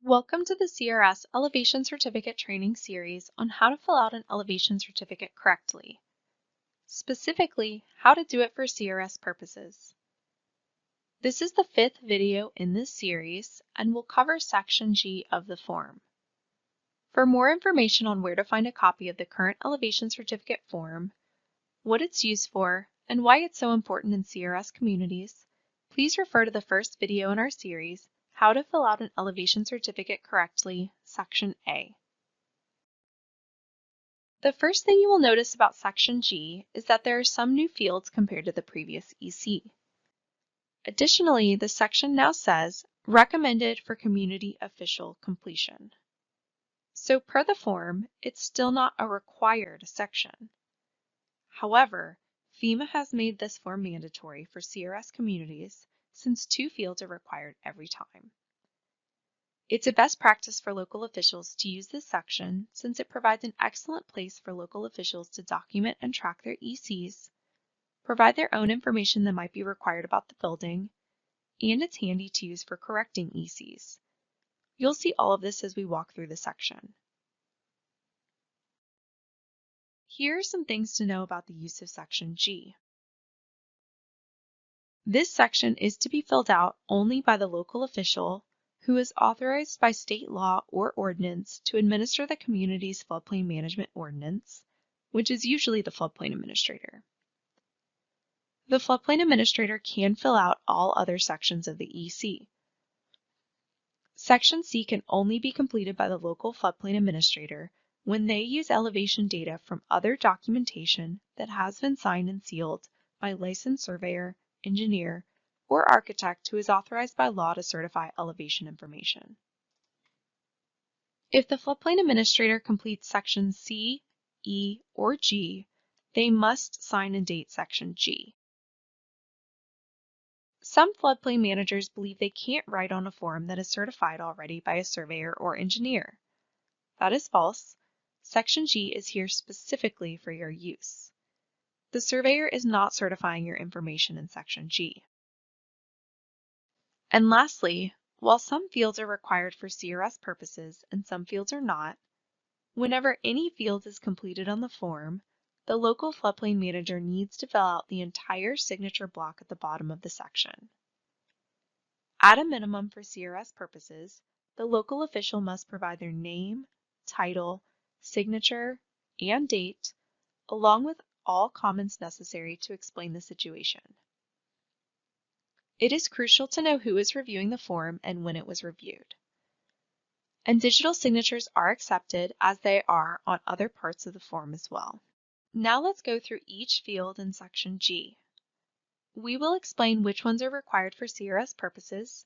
Welcome to the CRS Elevation Certificate Training Series on how to fill out an elevation certificate correctly. Specifically, how to do it for CRS purposes. This is the 5th video in this series and will cover Section G of the form. For more information on where to find a copy of the current elevation certificate form, what it's used for, and why it's so important in CRS communities, please refer to the first video in our series, How to Fill Out an Elevation Certificate Correctly, Section A. The first thing you will notice about Section G is that there are some new fields compared to the previous EC. Additionally, the section now says, recommended for community official completion. So per the form, it's still not a required section. However, FEMA has made this form mandatory for CRS communities since 2 fields are required every time. It's a best practice for local officials to use this section since it provides an excellent place for local officials to document and track their ECs, provide their own information that might be required about the building, and it's handy to use for correcting ECs. You'll see all of this as we walk through the section. Here are some things to know about the use of Section G. This section is to be filled out only by the local official who is authorized by state law or ordinance to administer the community's floodplain management ordinance, which is usually the floodplain administrator. The floodplain administrator can fill out all other sections of the EC. Section C can only be completed by the local floodplain administrator when they use elevation data from other documentation that has been signed and sealed by a licensed surveyor, engineer, or architect who is authorized by law to certify elevation information. If the floodplain administrator completes Section C, E, or G, they must sign and date Section G. Some floodplain managers believe they can't write on a form that is certified already by a surveyor or engineer. That is false. Section G is here specifically for your use. The surveyor is not certifying your information in Section G. And lastly, while some fields are required for CRS purposes and some fields are not, whenever any field is completed on the form, the local floodplain manager needs to fill out the entire signature block at the bottom of the section. At a minimum for CRS purposes, the local official must provide their name, title, signature, and date, along with all comments necessary to explain the situation. It is crucial to know who is reviewing the form and when it was reviewed. And digital signatures are accepted as they are on other parts of the form as well. Now let's go through each field in Section G. We will explain which ones are required for CRS purposes,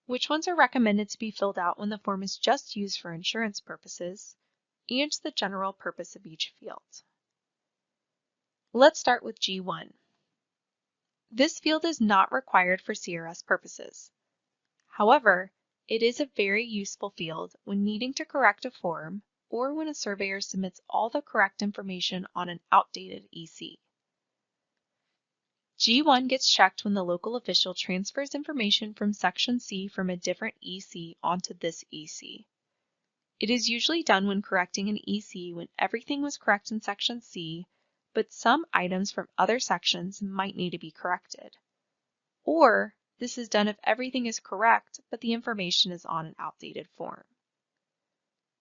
which ones are recommended to be filled out when the form is just used for insurance purposes, and the general purpose of each field. Let's start with G1. This field is not required for CRS purposes. However, it is a very useful field when needing to correct a form or when a surveyor submits all the correct information on an outdated EC. G1 gets checked when the local official transfers information from Section C from a different EC onto this EC. It is usually done when correcting an EC when everything was correct in Section C, but some items from other sections might need to be corrected. Or this is done if everything is correct, but the information is on an outdated form.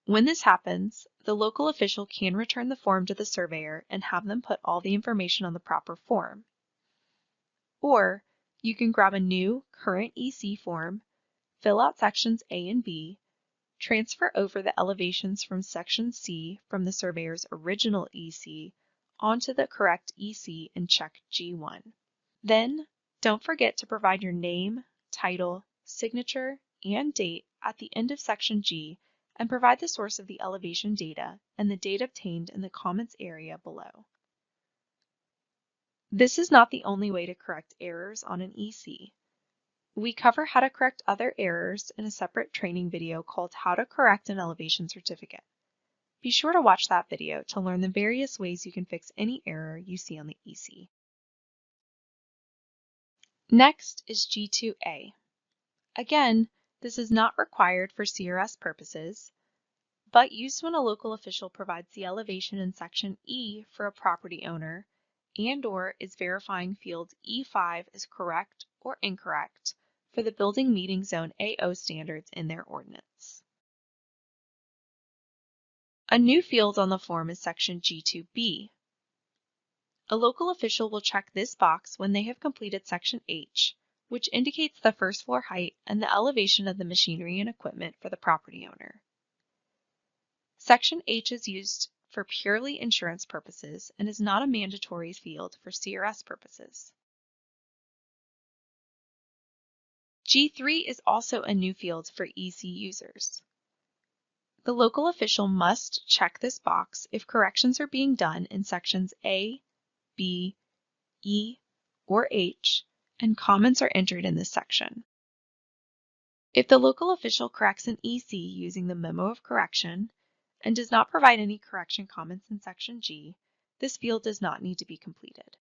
When this happens, the local official can return the form to the surveyor and have them put all the information on the proper form. Or you can grab a new, current EC form, fill out sections A and B, transfer over the elevations from Section C from the surveyor's original EC onto the correct EC and check G1. Then, don't forget to provide your name, title, signature, and date at the end of Section G and provide the source of the elevation data and the date obtained in the comments area below. This is not the only way to correct errors on an EC. We cover how to correct other errors in a separate training video called How to Correct an Elevation Certificate. Be sure to watch that video to learn the various ways you can fix any error you see on the EC. Next is G2A. Again, This is not required for CRS purposes, but used when a local official provides the elevation in Section E for a property owner and/or is verifying field E5 is correct or incorrect for the building meeting Zone AO standards in their ordinance. A new field on the form is Section G2B. A local official will check this box when they have completed Section H, which indicates the first floor height and the elevation of the machinery and equipment for the property owner. Section H is used for purely insurance purposes and is not a mandatory field for CRS purposes. G3 is also a new field for EC users. The local official must check this box if corrections are being done in sections A, B, E, or H, and comments are entered in this section. If the local official corrects an EC using the memo of correction and does not provide any correction comments in section G, this field does not need to be completed.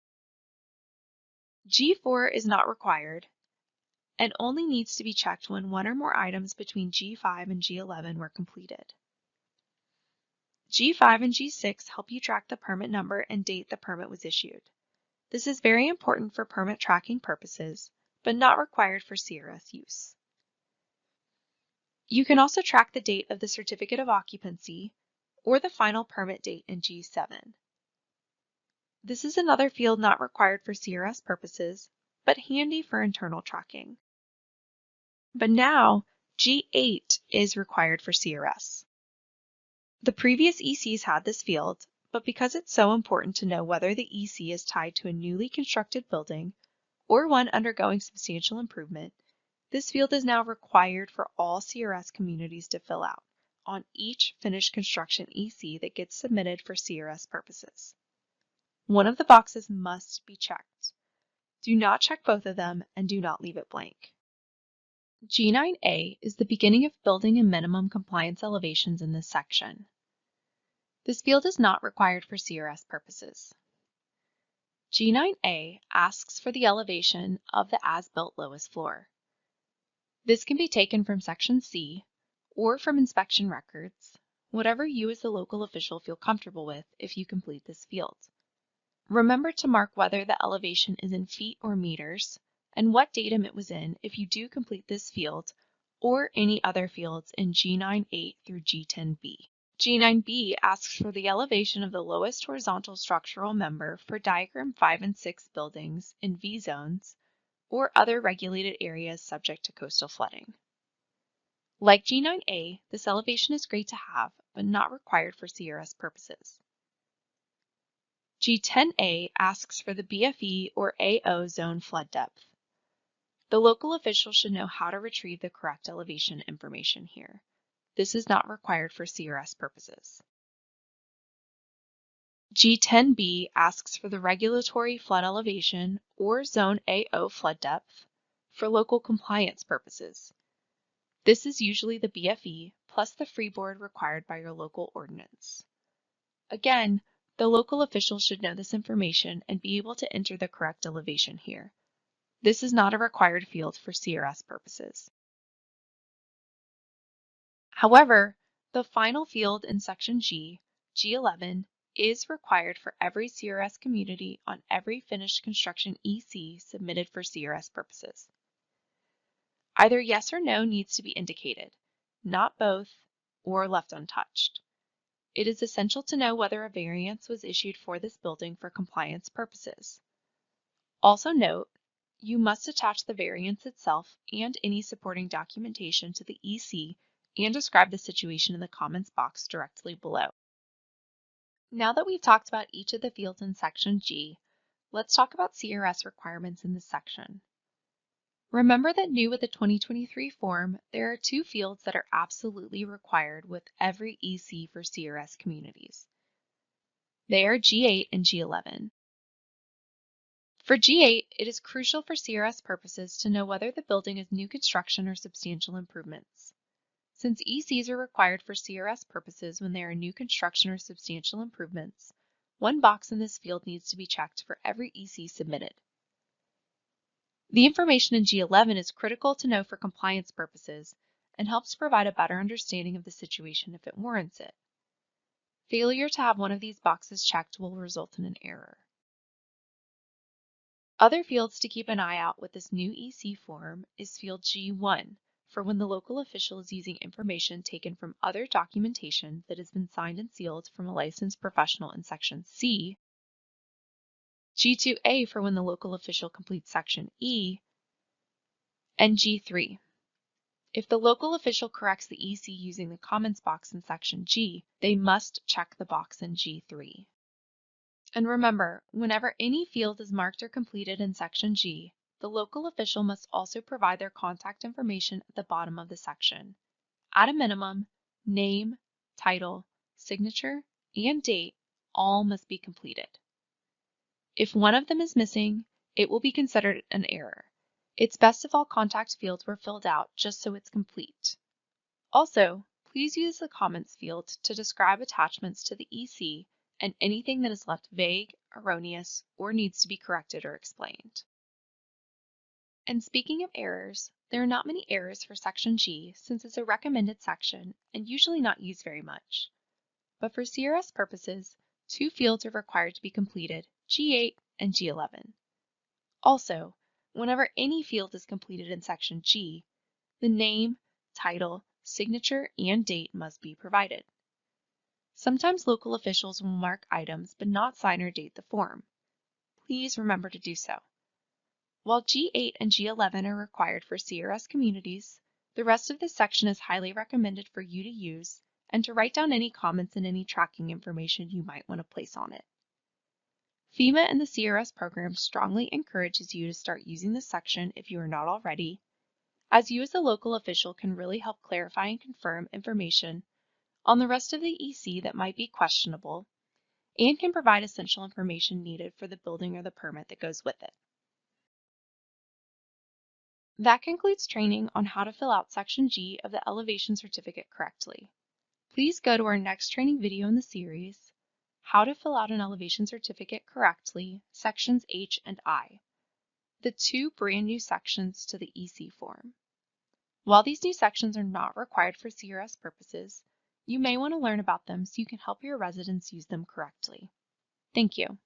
G4 is not required and only needs to be checked when one or more items between G5 and G11 were completed. G5 and G6 help you track the permit number and date the permit was issued. This is very important for permit tracking purposes, but not required for CRS use. You can also track the date of the certificate of occupancy or the final permit date in G7. This is another field not required for CRS purposes, but handy for internal tracking. But now, G8 is required for CRS. The previous ECs had this field, but because it's so important to know whether the EC is tied to a newly constructed building or one undergoing substantial improvement, this field is now required for all CRS communities to fill out on each finished construction EC that gets submitted for CRS purposes. One of the boxes must be checked. Do not check both of them and do not leave it blank. G9A is the beginning of building and minimum compliance elevations in this section. This field is not required for CRS purposes. G9A asks for the elevation of the as-built lowest floor. This can be taken from Section C or from inspection records, whatever you as the local official feel comfortable with if you complete this field. Remember to mark whether the elevation is in feet or meters and what datum it was in if you do complete this field or any other fields in G9-8 through G10B. G9B asks for the elevation of the lowest horizontal structural member for diagram 5 and 6 buildings in V zones or other regulated areas subject to coastal flooding. Like G9A, this elevation is great to have, but not required for CRS purposes. G10A asks for the BFE or AO zone flood depth. The local official should know how to retrieve the correct elevation information here. This is not required for CRS purposes. G10B asks for the regulatory flood elevation or zone AO flood depth for local compliance purposes. This is usually the BFE plus the freeboard required by your local ordinance. Again, the local official should know this information and be able to enter the correct elevation here. This is not a required field for CRS purposes. However, the final field in Section G, G11, is required for every CRS community on every finished construction EC submitted for CRS purposes. Either yes or no needs to be indicated, not both, or left untouched. It is essential to know whether a variance was issued for this building for compliance purposes. Also note, you must attach the variance itself and any supporting documentation to the EC and describe the situation in the comments box directly below. Now that we've talked about each of the fields in Section G, let's talk about CRS requirements in this section. Remember that new with the 2023 form, there are two fields that are absolutely required with every EC for CRS communities. They are G8 and G11. For G8, it is crucial for CRS purposes to know whether the building is new construction or substantial improvements. Since ECs are required for CRS purposes when they are new construction or substantial improvements, one box in this field needs to be checked for every EC submitted. The information in G11 is critical to know for compliance purposes, and helps provide a better understanding of the situation if it warrants it. Failure to have one of these boxes checked will result in an error. Other fields to keep an eye out with this new EC form is field G1 for when the local official is using information taken from other documentation that has been signed and sealed from a licensed professional in Section C, G2A for when the local official completes Section E, and G3. If the local official corrects the EC using the comments box in Section G, they must check the box in G3. And remember, whenever any field is marked or completed in Section G, the local official must also provide their contact information at the bottom of the section. At a minimum, name, title, signature, and date all must be completed. If one of them is missing, it will be considered an error. It's best if all contact fields were filled out just so it's complete. Also, please use the comments field to describe attachments to the EC and anything that is left vague, erroneous, or needs to be corrected or explained. And speaking of errors, there are not many errors for Section G since it's a recommended section and usually not used very much. But for CRS purposes, 2 fields are required to be completed, G8 and G11. Also, whenever any field is completed in Section G, the name, title, signature, and date must be provided. Sometimes local officials will mark items but not sign or date the form. Please remember to do so. While G8 and G11 are required for CRS communities, the rest of this section is highly recommended for you to use and to write down any comments and any tracking information you might want to place on it. FEMA and the CRS program strongly encourages you to start using this section if you are not already, as you as a local official can really help clarify and confirm information on the rest of the EC that might be questionable and can provide essential information needed for the building or the permit that goes with it. That concludes training on how to fill out Section G of the Elevation Certificate correctly. Please go to our next training video in the series, How to Fill Out an Elevation Certificate Correctly, Sections H and I, the 2 brand new sections to the EC form. While these new sections are not required for CRS purposes, you may want to learn about them so you can help your residents use them correctly. Thank you.